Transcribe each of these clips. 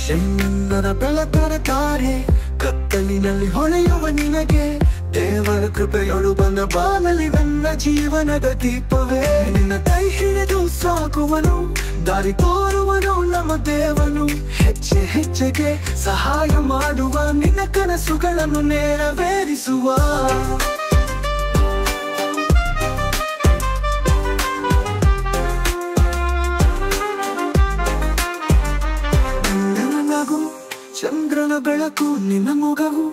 ಶೆನ್ನನ ಬೆಳಕರ ತಾರೆ ಕತ್ತಲಿನಲ್ಲಿ ಹೊಳೆಯುವ ನಿನಗೆ ದೇವರ ಕೃಪೆಯೊಳು ಬಂದ ಬಾನಲಿ ನನ್ನ ಜೀವನದ ದೀಪವೇ ನಿನ್ನ ಕೈ ಹಿಡಿದು ಸಾಗುವನು ದಾರಿ ತೋರುವನು ನಮ್ಮ ದೇವನು ಹೆಜ್ಜೆ ಹೆಜ್ಜೆಗೆ ಸಹಾಯ ಮಾಡುವ ನಿನ್ನ ಕನಸುಗಳನ್ನು ನೆರವೇರಿಸುವ ಚಂದ್ರನ ಬೆಳಕು ನಿನ್ನ ಮೊಗವು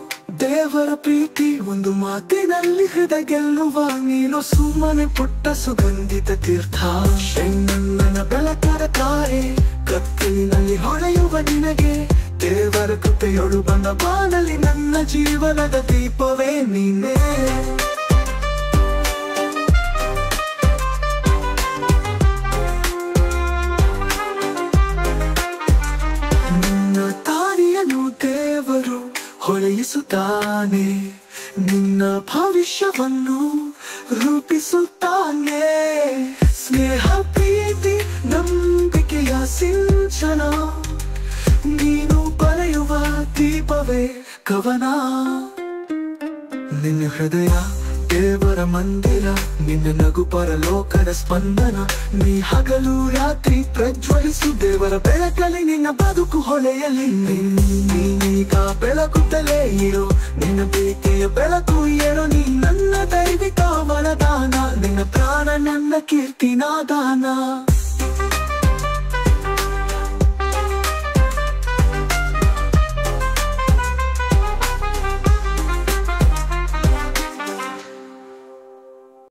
ದೇವರ ಪ್ರೀತಿ ಒಂದು ಮಾತಿನಲ್ಲಿ ಹೃದಯ ಗೆಲ್ಲುವ ನೀನು ಸುಮ್ಮನೆ ಪುಟ್ಟ ಸುಗಂಧಿತ ತೀರ್ಥ ಶೆನ್ನನ ಬೆಳಕರ ತಾರೆ ಕತ್ತಲಿನಲ್ಲಿ ಹೊಳೆಯುವ ನಿನಗೆ ದೇವರ ಕೃಪೆಯೊಳು ಬಂದ ಬಾನಲಿ ನನ್ನ ಜೀವನದ ದೀಪವೇ ನೀನೇ ದೇವರು ಹೊಳೆಯಿಸುತ್ತಾನೆ ನಿನ್ನ ಭವಿಷ್ಯವನ್ನು ರೂಪಿಸುತ್ತಾನೆ ಸ್ನೇಹ ಪ್ರೀತಿ ನಂಬಿಕೆಯ ಸಿಂಚನ ನೀನು ಬರೆಯುವ ದೀಪವೇ ಕವನ ನಿನ್ನ ಹೃದಯ ದೇವರ ಮಂದಿರ ನಿನ್ನ ನಗು ಪರಲೋಕದ ಸ್ಪಂದನ ನೀ ಹಗಲು ರಾತ್ರಿ ಪ್ರಜ್ವಲಿಸು ದೇವರ ಬೆಳಕಲ್ಲಿ ನಿನ್ನ ಬದುಕು ಹೊಳೆಯಲಿ ನೀನೀಗ ಬೆಳಗುತ್ತಲೇ ಇರು ನಿನ್ನ ಪ್ರೀತಿಯ ಬೆಳಕು ಏನು ನೀ ನನ್ನ ದೈವಿಕ ವರದಾನ ನಿನ್ನ ಪ್ರಾಣ ನನ್ನ ಕೀರ್ತಿನಾದಾನ